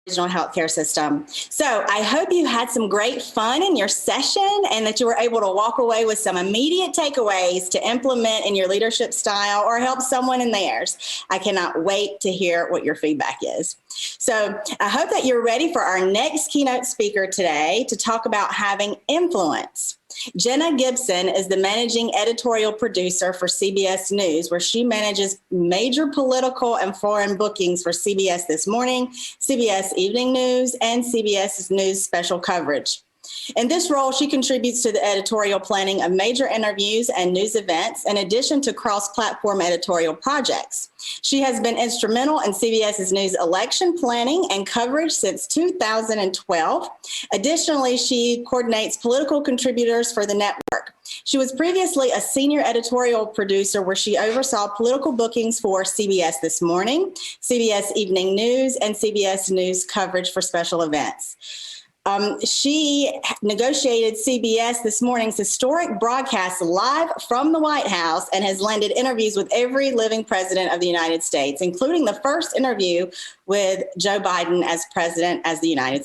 regional healthcare system. So I hope you had some great fun in your session and that you were able to walk away with some immediate takeaways to implement in your leadership style or help someone in theirs. I cannot wait to hear what your feedback is. So I hope that you're ready for our next keynote speaker today to talk about having influence. Jenna Gibson is the managing editorial producer for CBS News, where she manages major political and foreign bookings for CBS This Morning, CBS Evening News, and CBS News special coverage. In this role, she contributes to the editorial planning of major interviews and news events, in addition to cross-platform editorial projects. She has been instrumental in CBS's news election planning and coverage since 2012. Additionally, she coordinates political contributors for the network. She was previously a senior editorial producer where she oversaw political bookings for CBS This Morning, CBS Evening News, and CBS News coverage for special events. She negotiated CBS This Morning's historic broadcast live from the White House and has landed interviews with every living president of the United States, including the first interview with Joe Biden as president of the United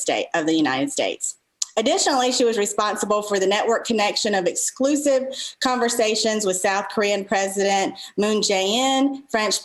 States. Additionally, she was responsible for the network connection of exclusive conversations with South Korean President Moon Jae-in, French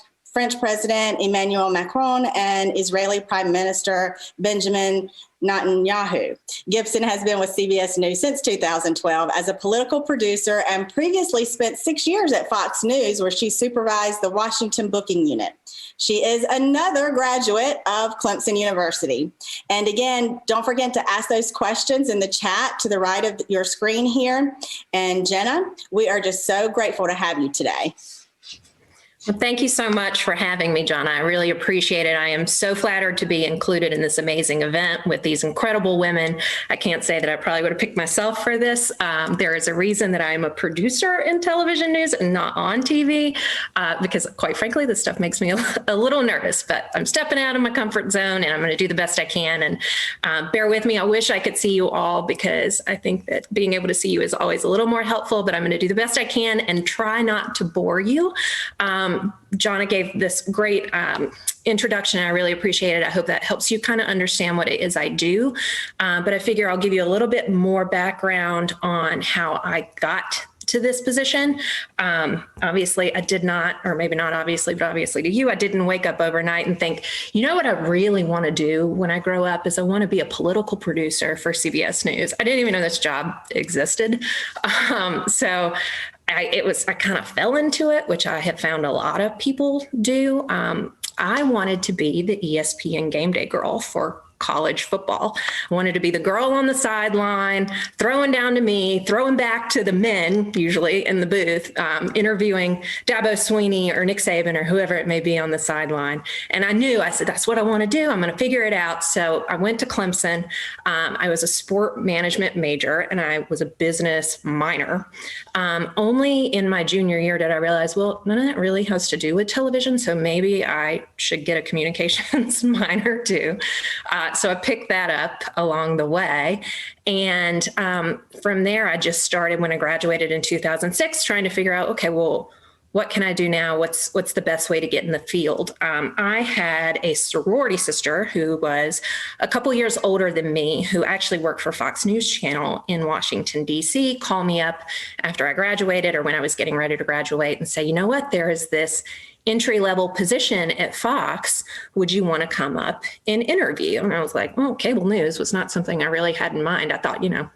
President Emmanuel Macron, and Israeli Prime Minister Benjamin Netanyahu. Gibson has been with CBS News since 2012 as a political producer and previously spent 6 years at Fox News, where she supervised the Washington booking unit. She is another graduate of Clemson University. And again, don't forget to ask those questions in the chat to the right of your screen here. And Jenna, we are just so grateful to have you today. Well, thank you so much for having me, Jonna. I really appreciate it. I am so flattered to be included in this amazing event with these incredible women. I can't say that I probably would have picked myself for this. There is a reason that I'm a producer in television news and not on TV, because quite frankly, this stuff makes me a little nervous, but I'm stepping out of my comfort zone and I'm going to do the best I can. And bear with me. I wish I could see you all, because I think that being able to see you is always a little more helpful, but I'm going to do the best I can and try not to bore you. Jonna gave this great introduction. I really appreciate it. I hope that helps you kind of understand what it is I do. But I figure I'll give you a little bit more background on how I got to this position. Obviously, I did not, or maybe not obviously, but obviously to you, I didn't wake up overnight and think, you know what I really want to do when I grow up is I want to be a political producer for CBS News. I didn't even know this job existed. I kind of fell into it, which I have found a lot of people do. I wanted to be the ESPN game day girl for college football. I wanted to be the girl on the sideline, throwing down to me, throwing back to the men, usually in the booth, interviewing Dabo Swinney or Nick Saban or whoever it may be on the sideline. And I said, that's what I want to do. I'm going to figure it out. So I went to Clemson. I was a sport management major and I was a business minor. Only in my junior year did I realize, well, none of that really has to do with television. So maybe I should get a communications minor too. So I picked that up along the way. And from there, I just started when I graduated in 2006, trying to figure out, okay, well, what can I do now? What's the best way to get in the field? I had a sorority sister who was a couple years older than me, who actually worked for Fox News Channel in Washington, D.C., call me up after I graduated or when I was getting ready to graduate and say, you know what, there is this entry-level position at Fox. Would you want to come up and interview? And I was like, oh, cable news was not something I really had in mind. I thought, you know,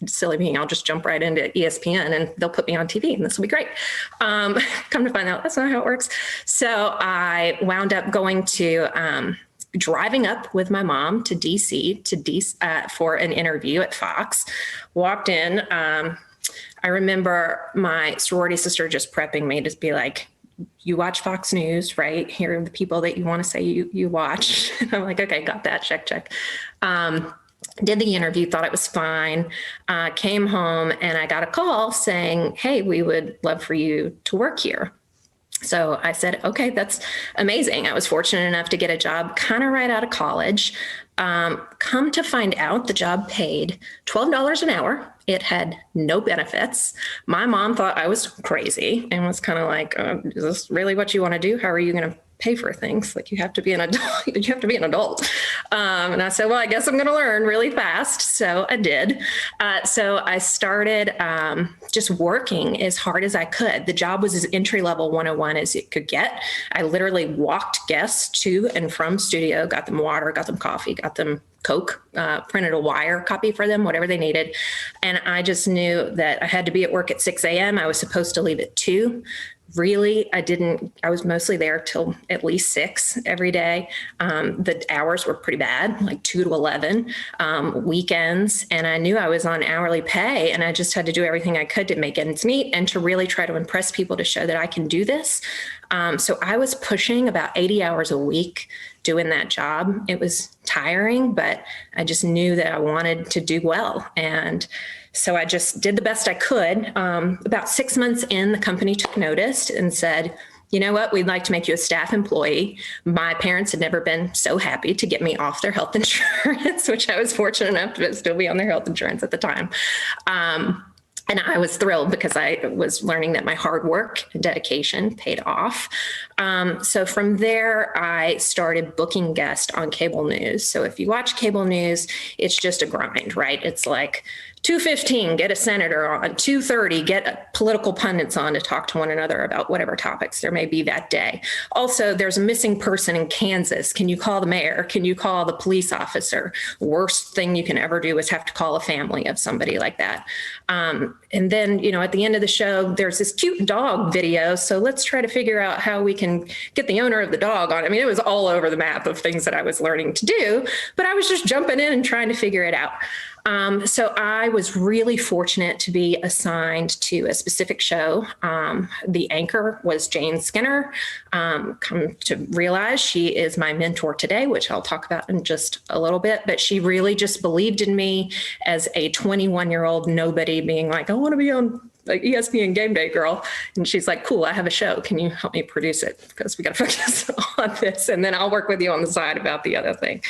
silly me, I'll just jump right into ESPN and they'll put me on TV and this will be great. Come to find out, that's not how it works. So I wound up going to driving up with my mom to DC for an interview at Fox. Walked in. I remember my sorority sister just prepping me to be like, you watch Fox News, right? Here are the people that you want to say you watch. And I'm like, okay, got that, check. Did the interview, thought it was fine, came home and I got a call saying, hey, we would love for you to work here. So I said, okay, that's amazing. I was fortunate enough to get a job kind of right out of college. Come to find out, the job paid $12 an hour. It had no benefits. My mom thought I was crazy and was kind of like, is this really what you want to do? How are you going to pay for things. Like, you have to be an adult. You have to be an adult. And I said, well, I guess I'm going to learn really fast. So I did. So I started just working as hard as I could. The job was as entry-level 101 as it could get. I literally walked guests to and from studio, got them water, got them coffee, got them Coke, printed a wire copy for them, whatever they needed. And I just knew that I had to be at work at 6 a.m. I was supposed to leave at 2. Really, I was mostly there till at least 6 every day. The hours were pretty bad, like 2 to 11, weekends. And I knew I was on hourly pay, and I just had to do everything I could to make ends meet and to really try to impress people to show that I can do this. So I was pushing about 80 hours a week doing that job. It was tiring, but I just knew that I wanted to do well. And so I just did the best I could. About 6 months in, the company took notice and said, you know what, we'd like to make you a staff employee. My parents had never been so happy to get me off their health insurance, which I was fortunate enough to still be on their health insurance at the time. And I was thrilled because I was learning that my hard work and dedication paid off. So from there, I started booking guests on cable news. So if you watch cable news, it's just a grind, right? It's like 2:15, get a senator on. 2:30, get political pundits on to talk to one another about whatever topics there may be that day. Also, there's a missing person in Kansas. Can you call the mayor? Can you call the police officer? Worst thing you can ever do is have to call a family of somebody like that. And then, you know, at the end of the show, there's this cute dog video. So let's try to figure out how we can get the owner of the dog on. I mean, it was all over the map of things that I was learning to do, but I was just jumping in and trying to figure it out. So I was really fortunate to be assigned to a specific show. The anchor was Jane Skinner. Come to realize she is my mentor today, which I'll talk about in just a little bit, but she really just believed in me as a 21-year-old nobody being like, I want to be on like ESPN Game Day Girl. And she's like, cool, I have a show. Can you help me produce it? Because we got to focus on this. And then I'll work with you on the side about the other thing.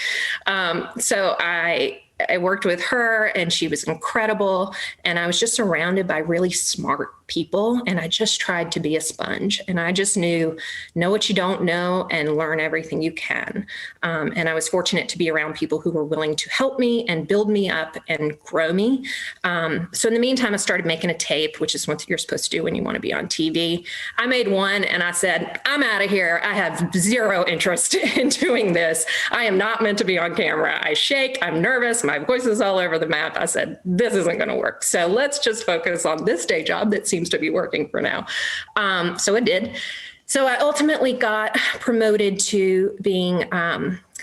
So I worked with her, and she was incredible. And I was just surrounded by really smart people. And I just tried to be a sponge. And I just know what you don't know and learn everything you can. And I was fortunate to be around people who were willing to help me and build me up and grow me. So in the meantime, I started making a tape, which is what you're supposed to do when you want to be on TV. I made one and I said, I'm out of here. I have zero interest in doing this. I am not meant to be on camera. I shake, I'm nervous, my voice is all over the map. I said, this isn't going to work. So let's just focus on this day job that seems to be working for now. So it did. So I ultimately got promoted to being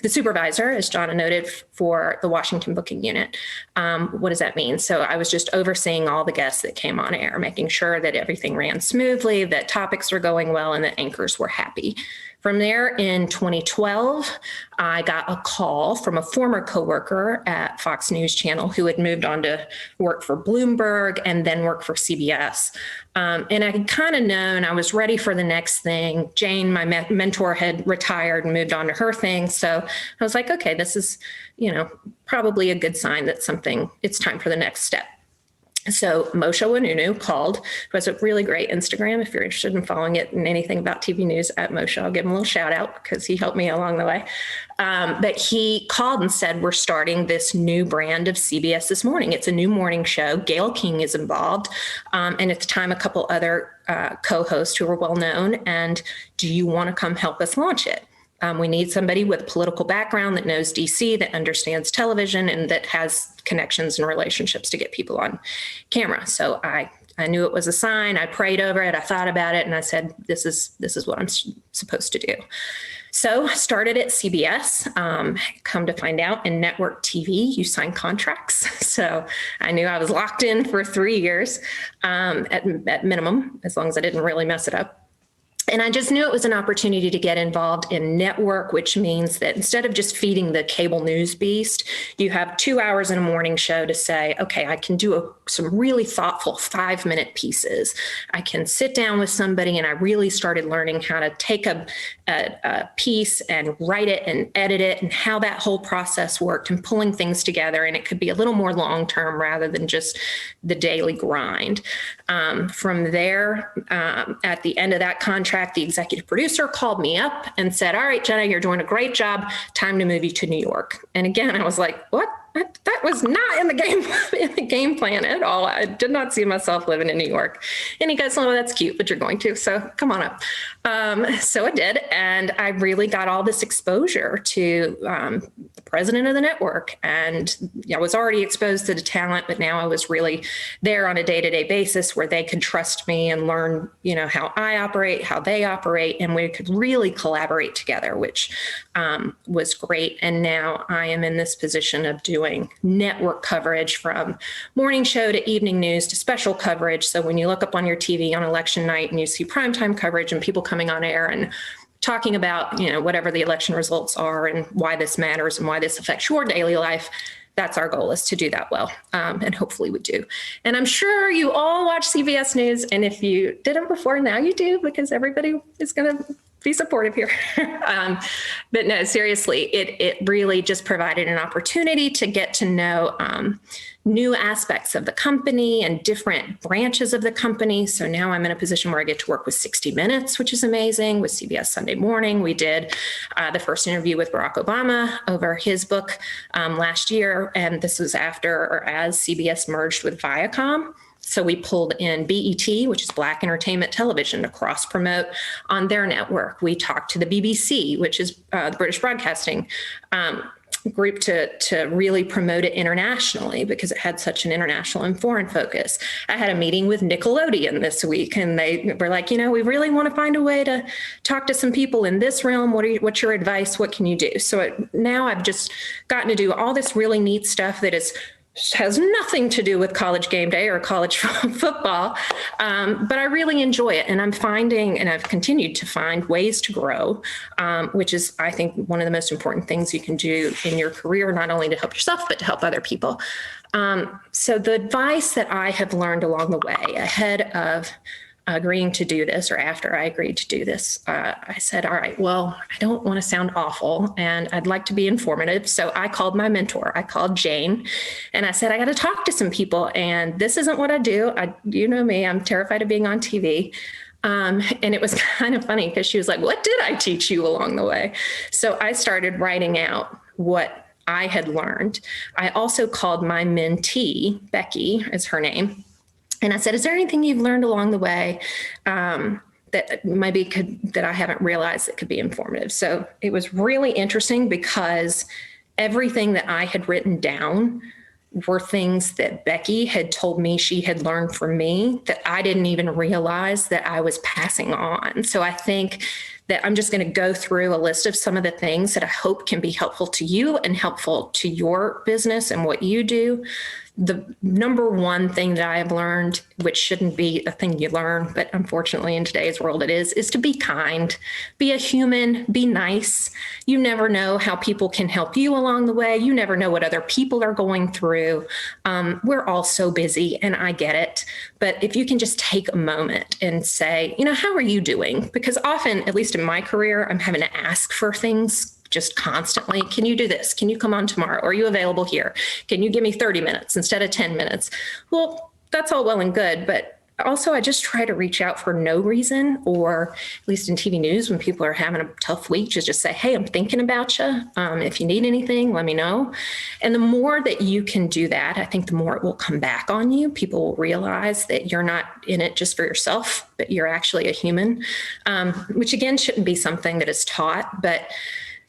the supervisor, as Jenna noted, for the Washington booking unit. What does that mean? So I was just overseeing all the guests that came on air, making sure that everything ran smoothly, that topics were going well, and that anchors were happy. From there, in 2012, I got a call from a former coworker at Fox News Channel who had moved on to work for Bloomberg and then work for CBS. And I had kind of known I was ready for the next thing. Jane, my mentor, had retired and moved on to her thing. So I was like, okay, this is, you know, probably a good sign that it's time for the next step. So Moshe Wanunu called, who has a really great Instagram. If you're interested in following it and anything about TV news at Moshe, I'll give him a little shout out because he helped me along the way. But he called and said, we're starting this new brand of CBS This Morning. It's a new morning show. Gayle King is involved. And at the time, a couple other co-hosts who are well known. And do you want to come help us launch it? We need somebody with a political background that knows DC, that understands television, and that has connections and relationships to get people on camera. So I knew it was a sign. I prayed over it. I thought about it, and I said, this is what I'm supposed to do. So I started at CBS. Come to find out, in network TV, you sign contracts. So I knew I was locked in for 3 years at minimum, as long as I didn't really mess it up. And I just knew it was an opportunity to get involved in network, which means that instead of just feeding the cable news beast, you have 2 hours in a morning show to say, okay, I can do some really thoughtful 5-minute pieces. I can sit down with somebody, and I really started learning how to take a a piece and write it and edit it and how that whole process worked and pulling things together. And it could be a little more long-term rather than just the daily grind. From there, at the end of that contract, the executive producer called me up and said, all right, Jenna, you're doing a great job. Time to move you to New York. And again, I was like, what? That was not in the game plan at all. I did not see myself living in New York. And he goes, oh, that's cute, but you're going to, so come on up. So I did. And I really got all this exposure to the president of the network. And I was already exposed to the talent, but now I was really there on a day-to-day basis where they could trust me and learn, how I operate, how they operate, and we could really collaborate together, which was great. And now I am in this position of doing network coverage from morning show to evening news to special coverage. So when you look up on your TV on election night and you see primetime coverage and people coming on air and talking about, whatever the election results are and why this matters and why this affects your daily life, that's our goal, is to do that well. And hopefully we do. And I'm sure you all watch CBS News. And if you didn't before, now you do, because everybody is going to be supportive here. But no, seriously, it really just provided an opportunity to get to know new aspects of the company and different branches of the company. So now I'm in a position where I get to work with 60 Minutes, which is amazing. With CBS Sunday Morning, we did the first interview with Barack Obama over his book last year. And this was after or as CBS merged with Viacom. So we pulled in BET, which is Black Entertainment Television, to cross-promote on their network. We talked to the BBC, which is the British Broadcasting Group, to really promote it internationally because it had such an international and foreign focus. I had a meeting with Nickelodeon this week, and they were like, we really want to find a way to talk to some people in this realm. What's your advice? What can you do? So now I've just gotten to do all this really neat stuff that has nothing to do with college game day or college football, but I really enjoy it. And I'm finding, and I've continued to find, ways to grow, which is, I think, one of the most important things you can do in your career, not only to help yourself, but to help other people. So the advice that I have learned along the way, ahead of agreeing to do this, or after I agreed to do this, I said, all right, well, I don't want to sound awful and I'd like to be informative. So I called my mentor. I called Jane and I said, I got to talk to some people, and this isn't what I do. You know me, I'm terrified of being on TV. And it was kind of funny because she was like, what did I teach you along the way? So I started writing out what I had learned. I also called my mentee, Becky is her name, and I said, is there anything you've learned along the way that maybe that I haven't realized that could be informative? So it was really interesting because everything that I had written down were things that Becky had told me she had learned from me that I didn't even realize that I was passing on. So I think that I'm just going to go through a list of some of the things that I hope can be helpful to you and helpful to your business and what you do. The number one thing that I have learned, which shouldn't be a thing you learn, but unfortunately in today's world it is to be kind, be a human, be nice. You never know how people can help you along the way. You never know what other people are going through. We're all so busy, and I get it. But if you can just take a moment and say, how are you doing? Because often, at least in my career, I'm having to ask for things just constantly. Can you do this? Can you come on tomorrow? Are you available here? Can you give me 30 minutes instead of 10 minutes? Well, that's all well and good, but also I just try to reach out for no reason, or at least in TV news when people are having a tough week, just say, hey, I'm thinking about you. If you need anything, let me know. And the more that you can do that, I think the more it will come back on you. People will realize that you're not in it just for yourself, but you're actually a human, which again shouldn't be something that is taught, but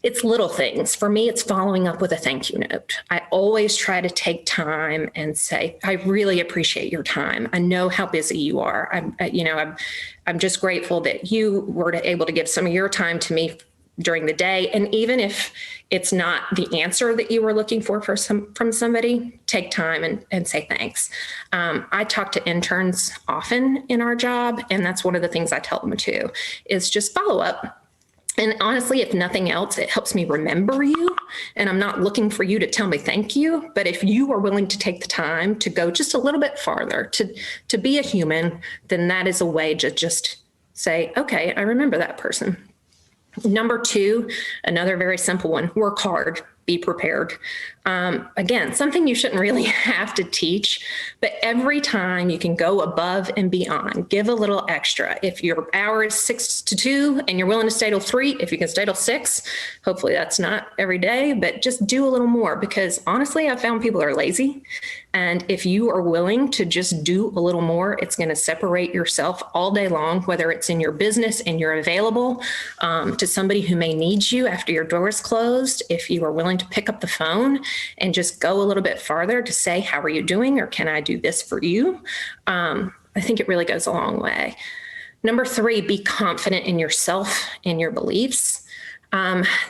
it's little things. For me, it's following up with a thank you note. I always try to take time and say, I really appreciate your time. I know how busy you are. I'm just grateful that you were able to give some of your time to me during the day. And even if it's not the answer that you were looking for from somebody, take time and say thanks. I talk to interns often in our job, and that's one of the things I tell them too, is just follow up. And honestly, if nothing else, it helps me remember you. And I'm not looking for you to tell me thank you. But if you are willing to take the time to go just a little bit farther, to be a human, then that is a way to just say, okay, I remember that person. Number two, another very simple one, work hard, be prepared. Again, something you shouldn't really have to teach, but every time you can go above and beyond, give a little extra. If your hour is 6 to 2 and you're willing to stay till 3, if you can stay till 6, hopefully that's not every day, but just do a little more, because honestly, I've found people are lazy. And if you are willing to just do a little more, it's going to separate yourself all day long, whether it's in your business and you're available to somebody who may need you after your door is closed. If you are willing to pick up the phone and just go a little bit farther to say, how are you doing? Or can I do this for you? I think it really goes a long way. Number 3, be confident in yourself and your beliefs.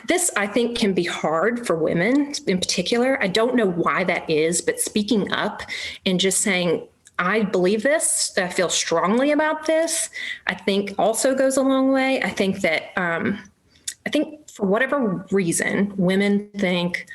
This, I think, can be hard for women in particular. I don't know why that is, but speaking up and just saying, I believe this, I feel strongly about this, I think also goes a long way. I think that, for whatever reason, women think,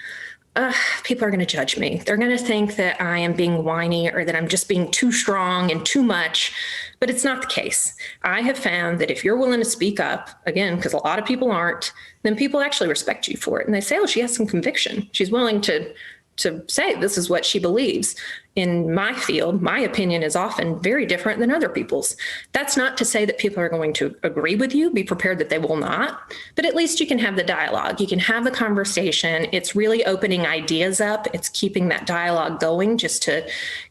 people are going to judge me. They're going to think that I am being whiny or that I'm just being too strong and too much, but it's not the case. I have found that if you're willing to speak up, again, because a lot of people aren't, then people actually respect you for it. And they say, oh, she has some conviction. She's willing to say this is what she believes. In my field, my opinion is often very different than other people's. That's not to say that people are going to agree with you. Be prepared that they will not, but at least you can have the dialogue. You can have the conversation. It's really opening ideas up. It's keeping that dialogue going just to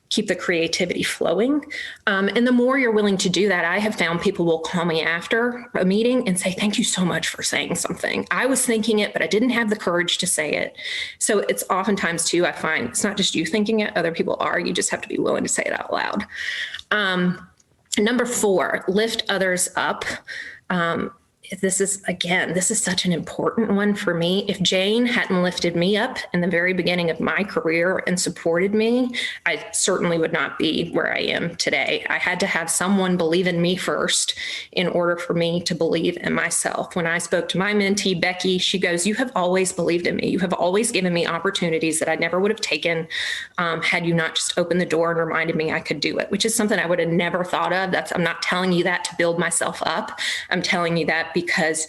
keep the creativity flowing. And the more you're willing to do that, I have found people will call me after a meeting and say, thank you so much for saying something. I was thinking it, but I didn't have the courage to say it. So it's oftentimes too, I find it's not just you thinking it, other people are. You just have to be willing to say it out loud. Number 4, lift others up. This is such an important one for me. If Jane hadn't lifted me up in the very beginning of my career and supported me, I certainly would not be where I am today. I had to have someone believe in me first in order for me to believe in myself. When I spoke to my mentee, Becky, she goes, you have always believed in me. You have always given me opportunities that I never would have taken had you not just opened the door and reminded me I could do it, which is something I would have never thought of. I'm not telling you that to build myself up. I'm telling you that because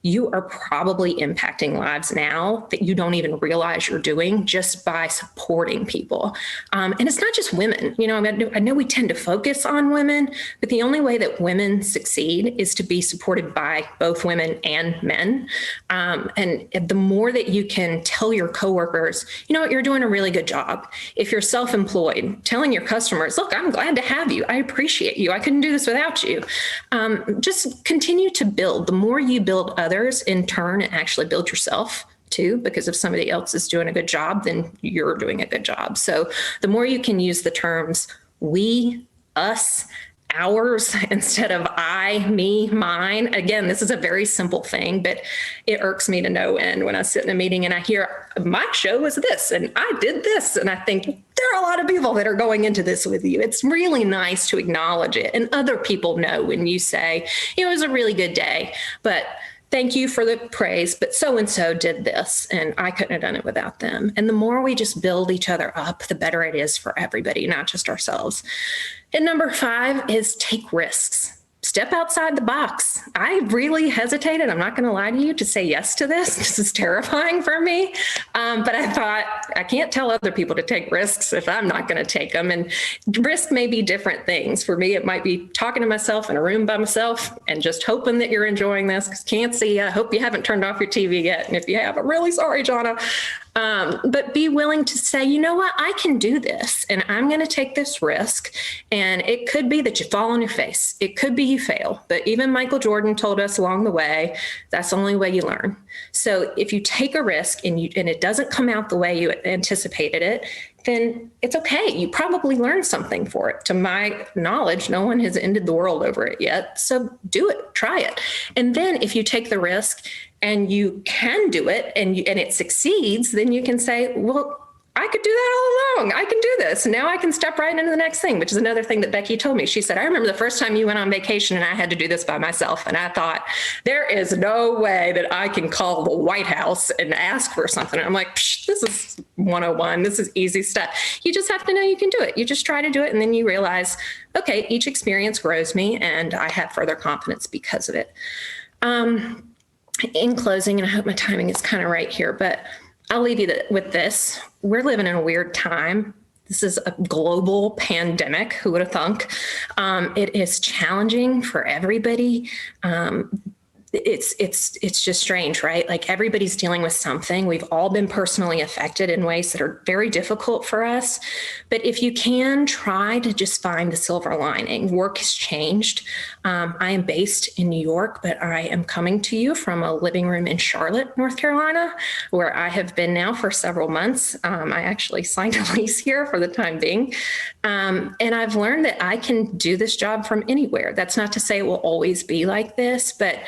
you are probably impacting lives now that you don't even realize you're doing just by supporting people. And it's not just women. I know we tend to focus on women, but the only way that women succeed is to be supported by both women and men. And the more that you can tell your coworkers, you know what, you're doing a really good job. If you're self-employed, telling your customers, look, I'm glad to have you. I appreciate you. I couldn't do this without you. Just continue to build. The more you build others, in turn, actually build yourself too, because if somebody else is doing a good job, then you're doing a good job. So the more you can use the terms we, us, ours instead of I, me, mine. Again, this is a very simple thing, but it irks me to no end when I sit in a meeting and I hear my show is this and I did this. And I think there are a lot of people that are going into this with you. It's really nice to acknowledge it. And other people know when you say, it was a really good day, but thank you for the praise, but so-and-so did this, and I couldn't have done it without them. And the more we just build each other up, the better it is for everybody, not just ourselves. And number 5 is take risks. Step outside the box. I really hesitated, I'm not going to lie to you, to say yes to this. This is terrifying for me. But I thought, I can't tell other people to take risks if I'm not going to take them. And risk may be different things. For me, it might be talking to myself in a room by myself and just hoping that you're enjoying this, because can't see you. I hope you haven't turned off your TV yet. And if you have, I'm really sorry, Jenna. But be willing to say, you know what, I can do this and I'm going to take this risk. And it could be that you fall on your face. It could be you fail. But even Michael Jordan told us along the way, that's the only way you learn. So if you take a risk and it doesn't come out the way you anticipated it, then it's okay. You probably learned something for it. To my knowledge, no one has ended the world over it yet. So do it, try it. And then if you take the risk and you can do it and it succeeds, then you can say, well, I could do that all along. I can do this. Now I can step right into the next thing, which is another thing that Becky told me. She said, I remember the first time you went on vacation and I had to do this by myself. And I thought, there is no way that I can call the White House and ask for something. And I'm like, this is 101. This is easy stuff. You just have to know you can do it. You just try to do it. And then you realize, okay, each experience grows me and I have further confidence because of it. in closing, and I hope my timing is kind of right here, but I'll leave you with this. We're living in a weird time. This is a global pandemic. Who would have thunk? It is challenging for everybody. It's just strange, right? Like everybody's dealing with something. We've all been personally affected in ways that are very difficult for us. But if you can try to just find the silver lining, work has changed. I am based in New York, but I am coming to you from a living room in Charlotte, North Carolina, where I have been now for several months. I actually signed a lease here for the time being. And I've learned that I can do this job from anywhere. That's not to say it will always be like this, but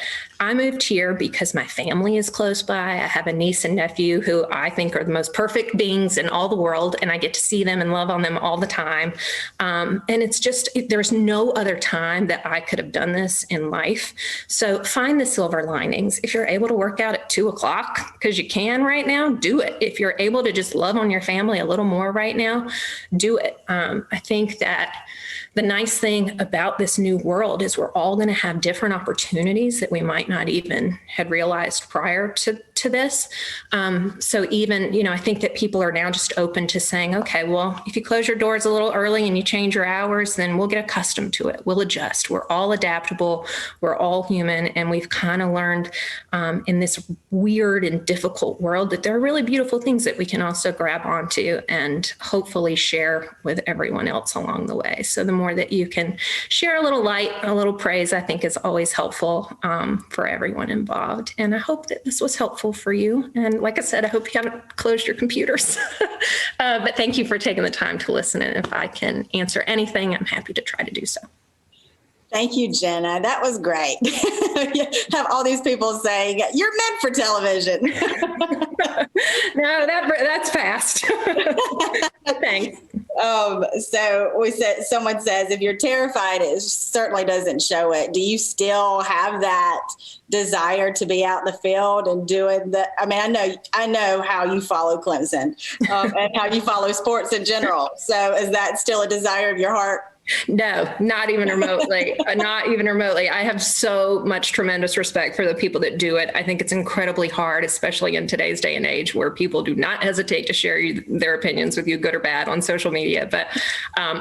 I moved here because my family is close by. I have a niece and nephew who I think are the most perfect beings in all the world, and I get to see them and love on them all the time. And it's just, there's no other time that I could have done this in life. So find the silver linings. If you're able to work out at 2:00, because you can right now, do it. If you're able to just love on your family a little more right now, do it. I think that the nice thing about this new world is we're all going to have different opportunities that we might not even had realized prior to this. So even, I think that people are now just open to saying, okay, well, if you close your doors a little early and you change your hours, then we'll get accustomed to it. We'll adjust. We're all adaptable. We're all human. And we've kind of learned in this weird and difficult world that there are really beautiful things that we can also grab onto and hopefully share with everyone else along the way. So the more that you can share a little light, a little praise, I think is always helpful for everyone involved. And I hope that this was helpful for you. And like I said, I hope you haven't closed your computers. But thank you for taking the time to listen. And if I can answer anything, I'm happy to try to do so. Thank you, Jenna. That was great. You have all these people saying, you're meant for television. No, that's fast. Thanks. So someone says, if you're terrified, it certainly doesn't show it. Do you still have that desire to be out in the field and doing the, I know how you follow Clemson and how you follow sports in general. So is that still a desire of your heart? No, not even remotely. Not even remotely. I have so much tremendous respect for the people that do it. I think it's incredibly hard, especially in today's day and age where people do not hesitate to share their opinions with you, good or bad, on social media. But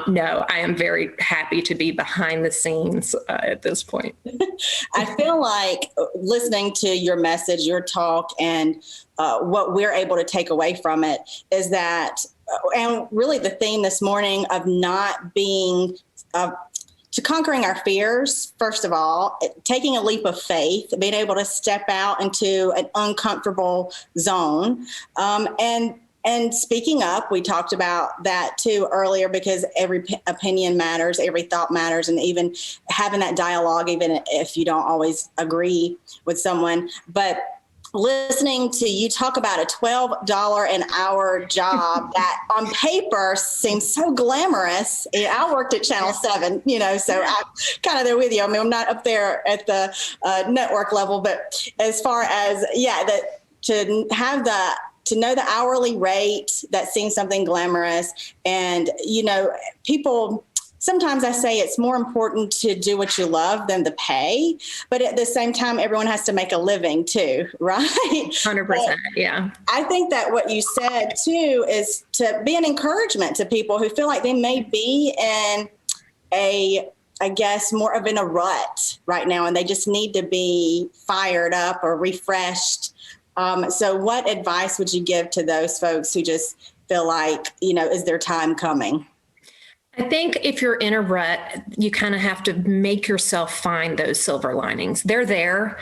no, I am very happy to be behind the scenes at this point. I feel like listening to your message, your talk, and what we're able to take away from it is that, and really the theme this morning of not being, to conquering our fears, first of all, taking a leap of faith, being able to step out into an uncomfortable zone, and speaking up. We talked about that too earlier, because every opinion matters, every thought matters, and even having that dialogue, even if you don't always agree with someone. But listening to you talk about a $12 an hour job that on paper seems so glamorous. I worked at Channel 7, so I'm kind of there with you. I'm not up there at the network level, but as far as, to know the hourly rate, that seems something glamorous. And, people, sometimes I say it's more important to do what you love than the pay, but at the same time, everyone has to make a living too, right? 100%, yeah. I think that what you said too is to be an encouragement to people who feel like they may be in more of in a rut right now, and they just need to be fired up or refreshed. So what advice would you give to those folks who just feel like, is their time coming? I think if you're in a rut, you kind of have to make yourself find those silver linings. They're there.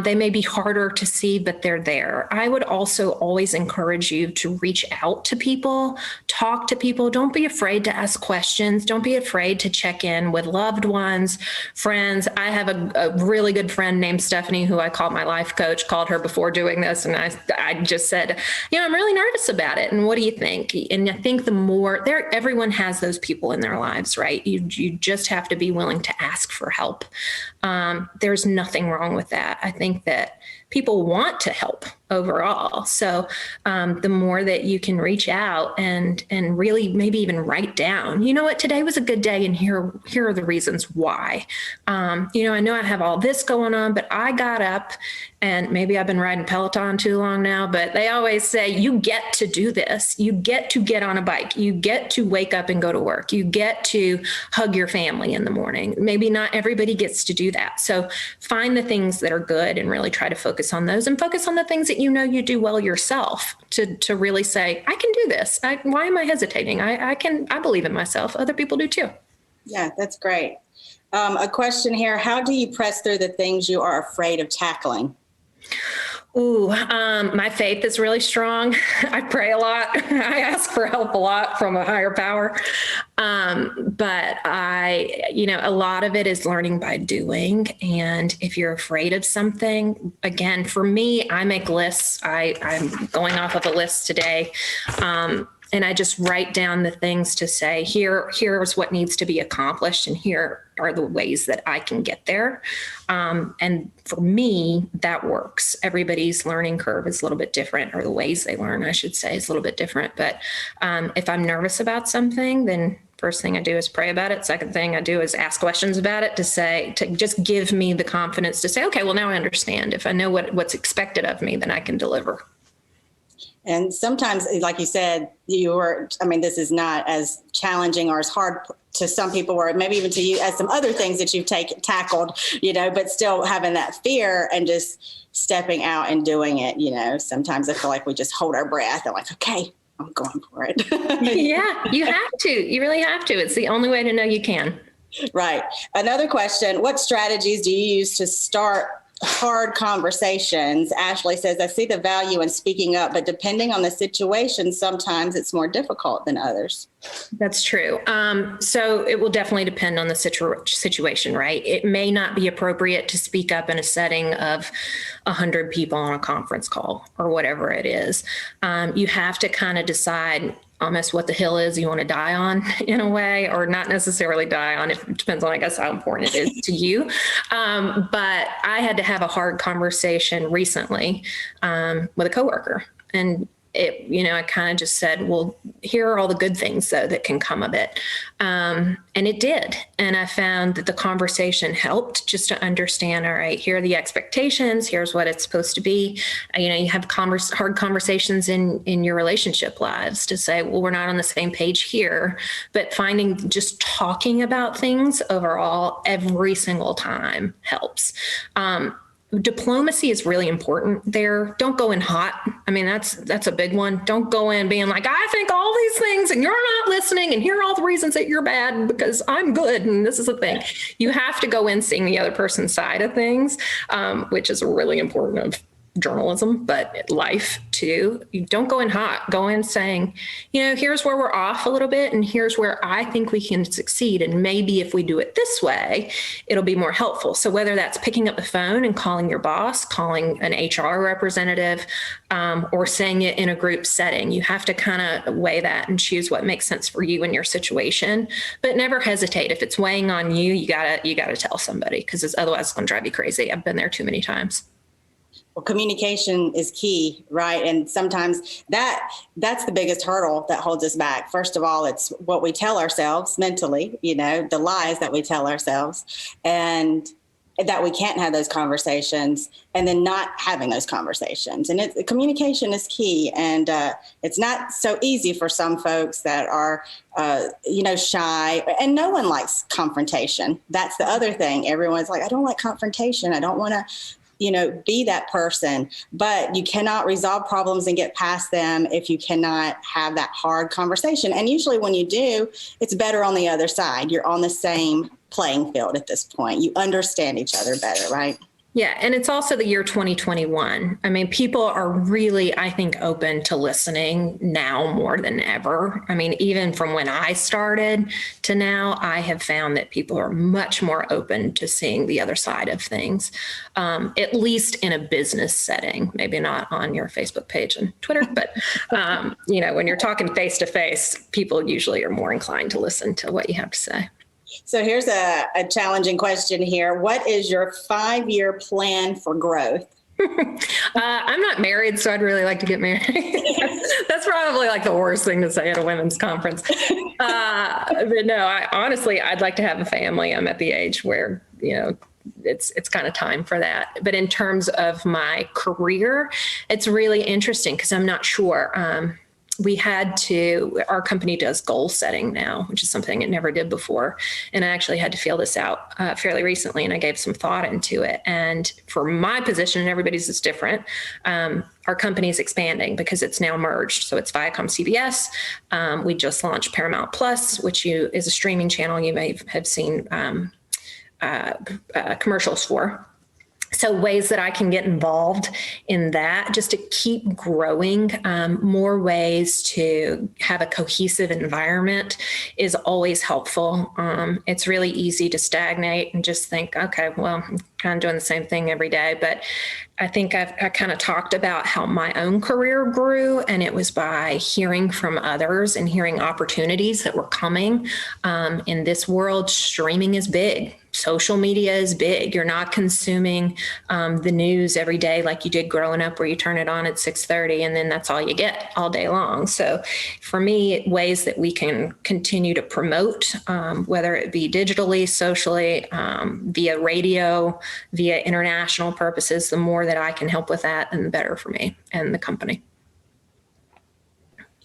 They may be harder to see, but they're there. I would also always encourage you to reach out to people, talk to people. Don't be afraid to ask questions. Don't be afraid to check in with loved ones, friends. I have a really good friend named Stephanie, who I called my life coach, called her before doing this. And I just said, I'm really nervous about it. And what do you think? And I think everyone has those people in their lives, right? You just have to be willing to ask for help. There's nothing wrong with that. I think that people want to help overall. So the more that you can reach out and really maybe even write down, you know what, today was a good day and here are the reasons why. I know I have all this going on, but I got up, and maybe I've been riding Peloton too long now, but they always say you get to do this. You get to get on a bike. You get to wake up and go to work. You get to hug your family in the morning. Maybe not everybody gets to do that. So find the things that are good and really try to focus on those, and focus on the things that you do well yourself, to really say, I can do this. Why am I hesitating? I believe in myself. Other people do too. Yeah, that's great. A question here. How do you press through the things you are afraid of tackling? Ooh, my faith is really strong. I pray a lot. I ask for help a lot from a higher power. But a lot of it is learning by doing. And if you're afraid of something, again, for me, I make lists. I'm going off of a list today. And I just write down the things to say, here's what needs to be accomplished, and here are the ways that I can get there. And for me, that works. Everybody's learning curve is a little bit different, or the ways they learn, I should say, is a little bit different. But if I'm nervous about something, then first thing I do is pray about it. Second thing I do is ask questions about it to just give me the confidence to say, okay, well, now I understand. If I know what's expected of me, then I can deliver. And sometimes, like you said, this is not as challenging or as hard to some people, or maybe even to you, as some other things that you've tackled, but still having that fear and just stepping out and doing it. Sometimes I feel like we just hold our breath and like, okay, I'm going for it. Yeah, you have to. You really have to. It's the only way to know you can. Right. Another question, what strategies do you use to start hard conversations? Ashley says, I see the value in speaking up, but depending on the situation, sometimes it's more difficult than others. That's true. So it will definitely depend on the situation, right? It may not be appropriate to speak up in a setting of 100 people on a conference call or whatever it is. You have to kind of decide almost what the hill is you want to die on, in a way, or not necessarily die on. It depends on, I guess, how important it is to you. But I had to have a hard conversation recently with a coworker, and I kind of just said, well, here are all the good things, though, that can come of it. And it did. And I found that the conversation helped just to understand, all right, here are the expectations. Here's what it's supposed to be. You have hard conversations in your relationship lives to say, well, we're not on the same page here. But just talking about things overall every single time helps. Diplomacy is really important there. Don't go in hot. That's a big one. Don't go in being like, I think all these things and you're not listening, and here are all the reasons that you're bad because I'm good and this is a thing. You have to go in seeing the other person's side of things, which is really important of journalism, but life too. You don't go in hot. Go in saying, here's where we're off a little bit, and here's where I think we can succeed. And maybe if we do it this way, it'll be more helpful. So whether that's picking up the phone and calling your boss, calling an HR representative, or saying it in a group setting, you have to kind of weigh that and choose what makes sense for you in your situation. But never hesitate. If it's weighing on you, you gotta tell somebody, because otherwise it's going to drive you crazy. I've been there too many times. Well, communication is key, right? And sometimes that's the biggest hurdle that holds us back. First of all, it's what we tell ourselves mentally, the lies that we tell ourselves, and that we can't have those conversations, and then not having those conversations. And communication is key. And it's not so easy for some folks that are, shy, and no one likes confrontation. That's the other thing. Everyone's like, I don't like confrontation. I don't want to be that person. But you cannot resolve problems and get past them if you cannot have that hard conversation. And usually when you do, it's better on the other side. You're on the same playing field at this point. You understand each other better, right? Yeah. And it's also the year 2021. People are really, I think, open to listening now more than ever. Even from when I started to now, I have found that people are much more open to seeing the other side of things, at least in a business setting, maybe not on your Facebook page and Twitter, but, when you're talking face to face, people usually are more inclined to listen to what you have to say. So here's a challenging question here. What is your 5-year plan for growth? I'm not married, so I'd really like to get married. That's probably like the worst thing to say at a women's conference. But no, I'd like to have a family. I'm at the age where, it's kind of time for that. But in terms of my career, it's really interesting because I'm not sure. Our company does goal setting now, which is something it never did before. And I actually had to feel this out fairly recently, and I gave some thought into it. And for my position, and everybody's is different, our company is expanding because it's now merged. So it's Viacom CBS. We just launched Paramount Plus, which is a streaming channel you may have seen commercials for. So ways that I can get involved in that just to keep growing, more ways to have a cohesive environment is always helpful. It's really easy to stagnate and just think, okay, well, I'm kind of doing the same thing every day. But I think I kind of talked about how my own career grew, and it was by hearing from others and hearing opportunities that were coming. In this world, streaming is big. Social media is big. You're not consuming the news every day like you did growing up, where you turn it on at 6:30 and then that's all you get all day long. So for me, ways that we can continue to promote, whether it be digitally, socially, via radio, via international purposes, the more that I can help with that, and the better for me and the company.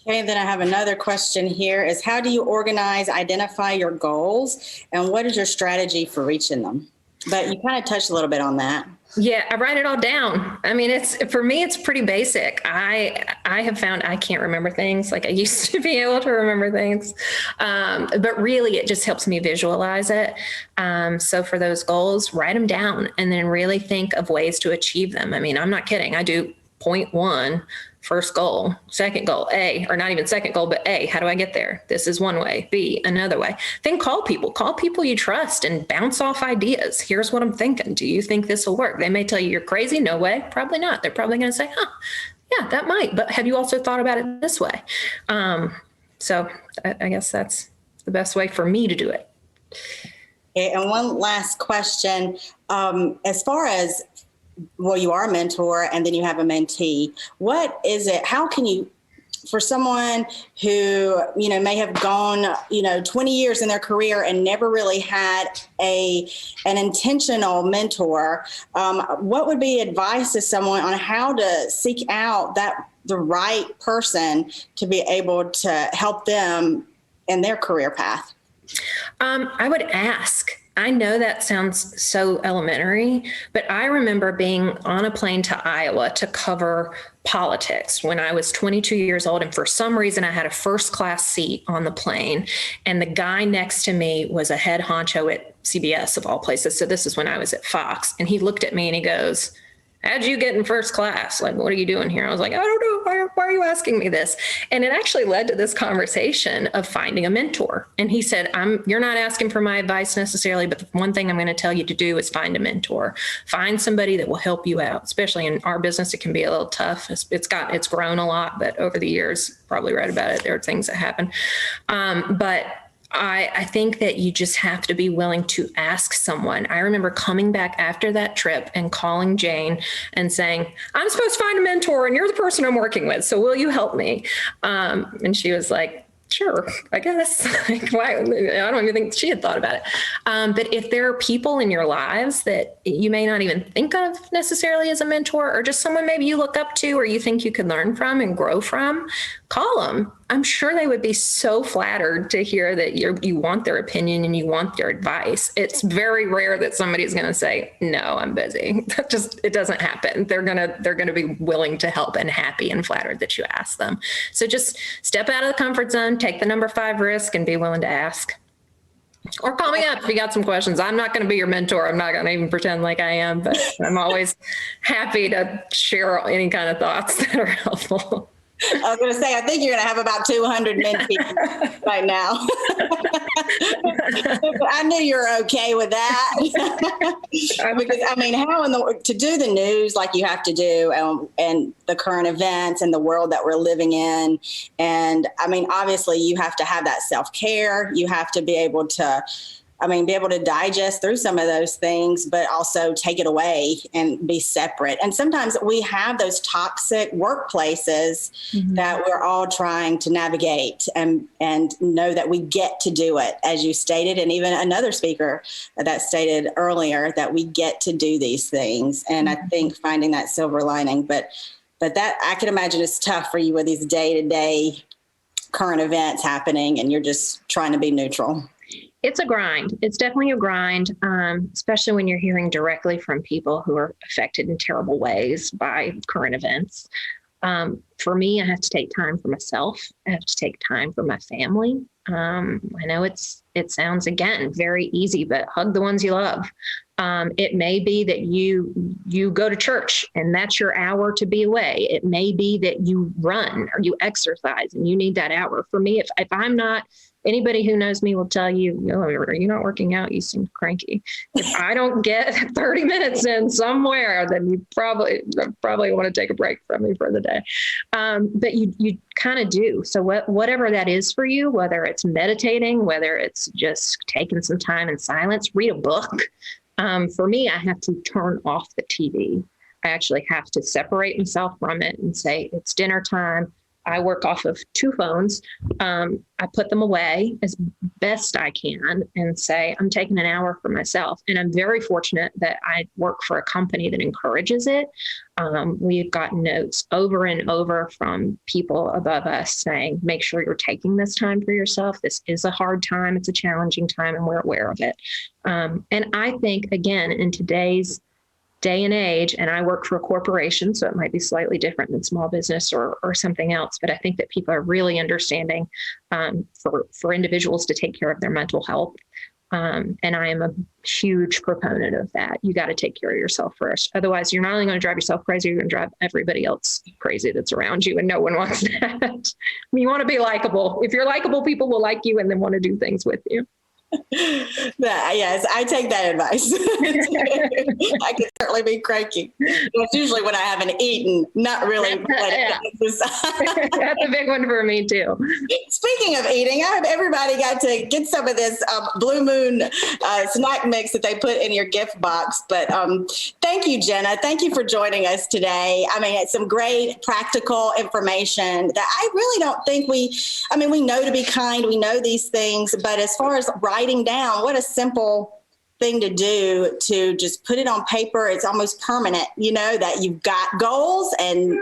Okay, then I have another question here is, how do you organize, identify your goals, and what is your strategy for reaching them? But you kind of touched a little bit on that. Yeah, I write it all down. I mean, for me, it's pretty basic. I have found I can't remember things like I used to be able to remember things. But really, it just helps me visualize it. So for those goals, write them down and then really think of ways to achieve them. I mean, I'm not kidding. I do point 1, first goal, second goal, A, or not even second goal, but A, how do I get there? This is one way, B, another way. Then call people you trust and bounce off ideas. Here's what I'm thinking. Do you think this will work? They may tell you you're crazy. No way. Probably not. They're probably going to say, yeah, that might, but have you also thought about it this way? So I guess that's the best way for me to do it. Okay, and one last question. As far as, well, you are a mentor and then you have a mentee. What is it? How can you, for someone who, may have gone, 20 years in their career and never really had an intentional mentor, what would be advice to someone on how to seek out the right person to be able to help them in their career path? I would ask. I know that sounds so elementary, but I remember being on a plane to Iowa to cover politics when I was 22 years old. And for some reason, I had a first class seat on the plane. And the guy next to me was a head honcho at CBS, of all places. So this is when I was at Fox. And he looked at me and he goes, "How'd you get in first class? Like, what are you doing here?" I was like, "I don't know. Why are you asking me this?" And it actually led to this conversation of finding a mentor. And he said, "You're not asking for my advice necessarily, but the one thing I'm going to tell you to do is find a mentor. Find somebody that will help you out, especially in our business. It can be a little tough. It's grown a lot, but over the years, probably read about it. There are things that happen. But I think that you just have to be willing to ask someone. I remember coming back after that trip and calling Jane and saying, "I'm supposed to find a mentor and you're the person I'm working with. So will you help me?" And she was like, "Sure, I guess." Like, why? I don't even think she had thought about it. But if there are people in your lives that you may not even think of necessarily as a mentor, or just someone maybe you look up to or you think you could learn from and grow from, call them. I'm sure they would be so flattered to hear that you want their opinion and you want their advice. It's very rare that somebody's going to say, "No, I'm busy." It doesn't happen. They're going to be willing to help and happy and flattered that you ask them. So just step out of the comfort zone, take the number 5 risk, and be willing to ask. Or call me up if you got some questions. I'm not going to be your mentor. I'm not going to even pretend like I am, but I'm always happy to share any kind of thoughts that are helpful. I was going to say, I think you're going to have about 200 mentees right now. I knew you were okay with that. Because, I mean, to do the news like you have to do, and the current events and the world that we're living in. And I mean, obviously you have to have that self-care. You have to be able to be able to digest through some of those things, but also take it away and be separate. And sometimes we have those toxic workplaces that we're all trying to navigate and know that we get to do it, as you stated, and even another speaker that stated earlier that we get to do these things. And I think finding that silver lining, but that I can imagine is tough for you with these day-to-day current events happening and you're just trying to be neutral. It's a grind. It's definitely a grind, especially when you're hearing directly from people who are affected in terrible ways by current events. For me, I have to take time for myself. I have to take time for my family. I know it sounds, again, very easy, but hug the ones you love. It may be that you go to church and that's your hour to be away. It may be that you run or you exercise and you need that hour. For me, if I'm not, anybody who knows me will tell you, oh, are you not working out? You seem cranky. If I don't get 30 minutes in somewhere, then you probably want to take a break from me for the day. But you kind of do. So whatever that is for you, whether it's meditating, whether it's just taking some time in silence, read a book. For me, I have to turn off the TV. I actually have to separate myself from it and say, it's dinner time. I work off of 2 phones. I put them away as best I can and say, I'm taking an hour for myself. And I'm very fortunate that I work for a company that encourages it. We've gotten notes over and over from people above us saying, make sure you're taking this time for yourself. This is a hard time. It's a challenging time, and we're aware of it. And I think, again, in today's day and age, and I work for a corporation, so it might be slightly different than small business or something else, but I think that people are really understanding for individuals to take care of their mental health. And I am a huge proponent of that. You got to take care of yourself first. Otherwise, you're not only going to drive yourself crazy, you're going to drive everybody else crazy that's around you, and no one wants that. You want to be likable. If you're likable, people will like you and then want to do things with you. Yes, I take that advice. I can certainly be cranky. It's usually when I haven't eaten, not really. That's a big one for me too. Speaking of eating, I hope everybody got to get some of this Blue Moon snack mix that they put in your gift box. But thank you, Jenna. Thank you for joining us today. It's some great practical information that I really don't think we know to be kind. We know these things, but as far as writing down, what a simple thing to do, to just put it on paper. It's almost permanent, that you've got goals and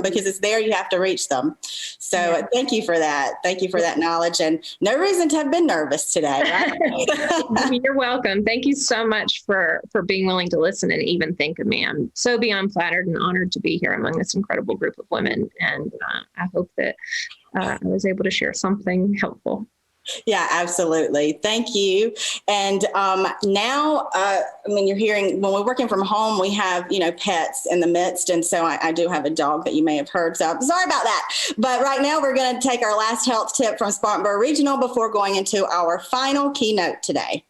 because it's there, you have to reach them. So Thank you for that. Thank you for that knowledge, and no reason to have been nervous today. Right? You're welcome. Thank you so much for being willing to listen and even think of me. I'm so beyond flattered and honored to be here among this incredible group of women. And I hope that I was able to share something helpful. Yeah, absolutely. Thank you. And now, you're hearing, when we're working from home, we have, pets in the midst. And so I do have a dog that you may have heard. So I'm sorry about that. But right now we're going to take our last health tip from Spartanburg Regional before going into our final keynote today.